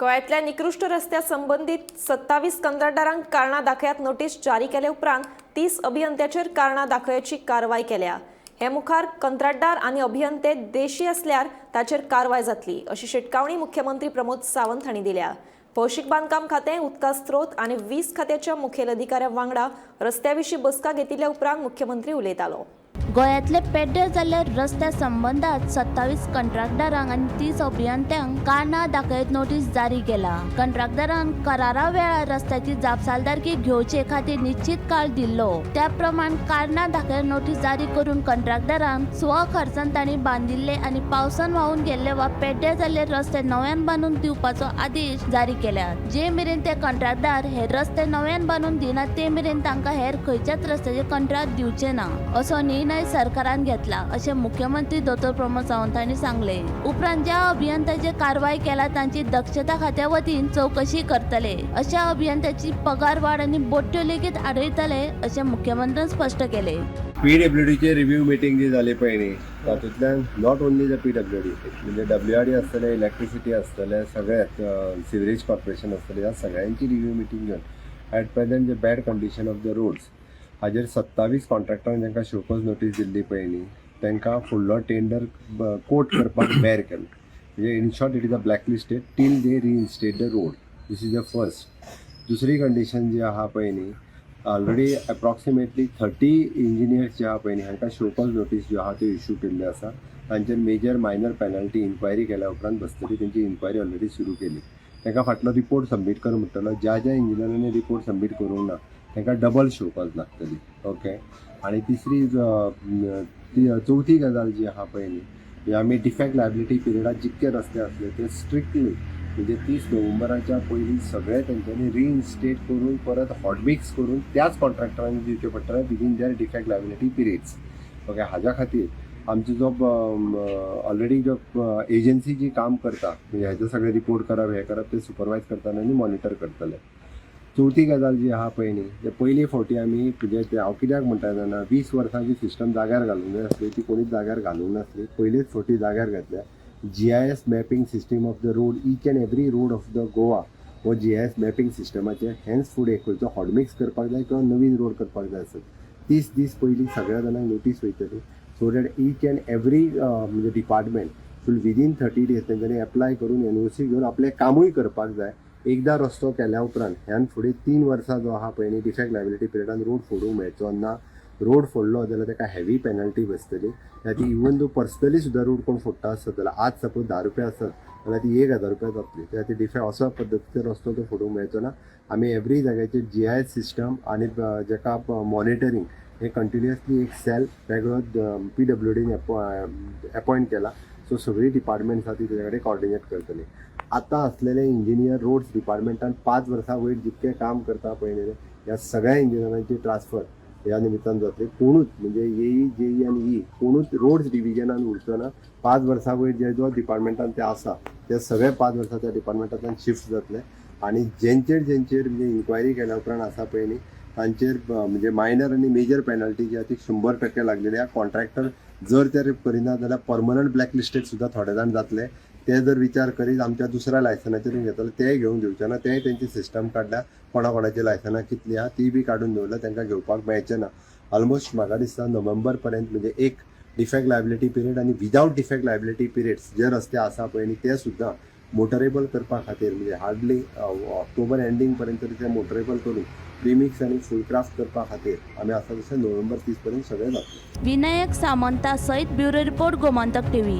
गोंयांतल्या निकृष्ट रस्त्या संबंधित 27 कंत्राटदारांक कारणां दाखयात नोटीस जारी केले उपरांत 30 अभियंत्याचेर कारणां दाखयाची कारवाय केल्या। हे मुखार कंत्राटदार आनी अभियंते देशी असल्यार ताचेर कारवाय जातली अशी शिटकावणी मुख्यमंत्री प्रमोद सावंत हांणी दिल्या। भौशीक बांदकाम खातें, उदका स्त्रोत आनी वीज खात्याच्या मुखेल अधिकाऱ्यां वांगडा रस्त्याविशीं बसका घेतिल्ल्या उपरांत मुख्यमंत्री उलयतालो। गोंयांतले पेड्डेर जाल्ल्या रस्त्या संबंधात 27 कंत्राटदारांक आनी 30 अभियंत्यांक कारणां दाखयत नोटीस जारी केला। कंत्राटदारांक करारा वेळार रस्त्याची जापसालदारकी घेवचे खातीर निश्चित काळ दिल्लो। त्या प्रमाण कारणां दाखयत नोटीस जारी करून कंत्राटदारांक स्वखर्चान तांणी बांदिल्ले आनी पावसान व्हांवून गेल्ले वा पेड्डेर जाल्ले रस्ते नव्यान बांदून दिवपाचो आदेश जारी केल्यात। जे मेरेन ते कंत्राटदार हे रस्ते नव्यान बांदून दिनात ते मेरेन तांकां हेर खंयच्याच रस्त्याचे कंत्राट दिवचे ना असो निर्णय सरकारान घेतला अशें मुख्यमंत्री डॉ. प्रमोद सावंत हांणी सांगले। उपरांत ज्या अभियंत्याचे कारवाय केला तांची दक्षता खात्या वतीन चौकशी करतले। अशा अभियंत्याची पगार वाड आनी बोट्यो लेगीत आडयतले अशें मुख्यमंत्र्यान स्पश्ट केले। PWDचे रिव्ह्यू मिटींग जी जाली पळय न्ही, तातूंतल्यान नॉट ओन्ली द PWD म्हणजे WRD आसतले, इलेक्ट्रिसिटी आसतले, सगळे सिवरेज कॉर्पोरेशन आसतले, ह्या सगळ्यांची रिव्ह्यू मिटींग घेवन ॲट प्रेझेंट जे bad condition of the roads हाजेर 27 कॉन्ट्रॅक्टरांक जांकां शोकॉज नोटीस दिल्ली पळय न्ही, तांकां फुडलो टेंडर कोट करपाक बॅर केलो। म्हणजे in short it is a blacklisted till they reinstate the road. This is the first. दुसरी कंडिशन जी आहा पळय न्ही, ऑलरेडी अप्रॉक्सिमेटली 30 इंजिनियर्स जे आहा पळय न्ही हांकां शोकॉज नोटीस ज्यो आहा त्यो इश्यू केल्ल्यो आसा। तांचेर मेजर मायनर पेनल्टी इन्क्वायरी केल्या उपरांत बसतली तेंची इन्क्वायरी ऑलरेडी सुरू केली। तांकां फाटलो रिपोर्ट सबमीट कर म्हणटलो। ज्या ज्या इंजिनियरांनी रिपोर्ट सबमीट करूंक ना तांकां डबल शोकॉज लागतली। ओके। आणि तिसरी चौथी गजाल जी आहा पळय न्ही, आमी डिफेक्ट लायबिलिटी पिरियडात जितके रस्ते आसले ते स्ट्रिक्टली म्हणजे 30 नोव्हेंबराच्या पयलीं सगळे तेंच्यांनी रिइन्स्टेट करून परत हॉटमिक्स करून त्याच कॉन्ट्रॅक्टरांनी दिवचे पडटले within their defect liability periods. Okay. हाज्या खातीर आमचो जो ऑलरेडी जो एजन्सी जी काम करता म्हणजे हेजे सगळे रिपोर्ट करप हे करप ते सुपरवायज करतले आनी मॉनिटर करतले। चौथी गजाल जी आहा पळय न्ही, ते पयली फावटी आमी म्हणजे हांव कित्याक म्हणटा जाणा 20 वर्सांची सिस्टम जाग्यार घालूंक जाय आसली ती कोणीच जाग्यार घालूंक नासली। पयलीच फावटी जाग्यार घातल्या। GIS mapping system of the road, each and every road of the Goa हो GIS मॅपिंग सिस्टमाचेर हेन्स फुडें खंयचो हॉटमिक्स करपाक जाय किंवा नवीन रोड करपाक जाय आसत 30 दीस पयलीं सगळ्या जाणांक नोटीस वयतली। So that each and every म्हणजे डिपार्टमेंट फूल विदीन 30 डेज तेंच्यांनी एप्लाय करून NOC घेवन आपलें कामूय करपाक जाय। एकदा रस्तो केल्या उपरांत ह्यान फुडें 3 वर्सां जो आहा पळय न्ही डिफेक्ट लायबिलिटी पिरियडान रोड फोडूंक मेळचो ना। रोड फोडलो जाल्यार ताका हेवी पेनल्टी बसतली। ती इवन दो पर्सनली सुद्दां रोड कोण फोडटा आसत जाल्यार आज सपोज 10 रुपया आसत जाल्यार ती 1000 रुपया जातली। ती डिफेक्ट असो पद्दतीचो रस्तो तो फोडूंक मेळचो ना। आमी एवरी जाग्याचेर GIS सिस्टम आनी जेका मॉनिटरींग हे कंटिन्युअसली एक सेल वेगळो PWDन अपॉयंट केला। सो सगळी डिपार्टमेंट्स आसा ती तेजे कडेन कॉर्डिनेट करतली। आतां असलेले इंजिनियर रोड्स डिपार्टमेंटान 5 वर्सां वयर जितके काम करता पळय न्ही ह्या सगळ्या इंजिनियरांची ट्रान्सफर ह्या निमित्तान जातली। कोणूच म्हणजे AE, JE आनी E कोणूच रोड्स डिविजनान उरचो ना। 5 वर्सां वयर जे जो डिपार्टमेंटान ते आसा ते सगळे 5 वर्सां त्या डिपार्टमेंटांतल्यान शिफ्ट जातले। आनी जेंचेर म्हणजे इन्क्वायरी केल्या उपरांत आसा पळय न्ही तांचेर म्हणजे मायनर आनी मेजर पेनल्टी जी आहा ती 100% लागलेली आहा। कॉन्ट्रॅक्टर जर ते करिना जाल्यार परमनंट ब्लॅकलिस्टेड सुद्दां थोडे जाण जातले। ते जर विचार करीत आमच्या दुसऱ्या लायसनाचेर घेतले ते घेवन दिवचे ना। तेय तेंची सिस्टम काडल्या, कोणाची लायसनां कितली आहा ती बी काडून दवरल्या, तांकां घेवपाक मेळचे ना। ऑलमोस्ट म्हाका दिसता नोव्हेंबर पर्यंत म्हणजे एक डिफेक्ट लायबिलिटी पिरियड आनी विदाउट डिफेक्ट लायबिलिटी पिरियड्स जे रस्ते आसा पळय न्ही ते सुद्दां मोटरेबल करपा खातीर म्हणजे हार्डली ऑक्टोबर एंडींग पर्यंत ते मोटरेबल करून प्रीमिक्स आनी फूल क्राफ्ट करपा खातीर आमी आसा तशें नोव्हेंबर 30 पर्यंत सगळें जातलें। विनायक सामंता सयत ब्युरो रिपोर्ट गोमंतक TV।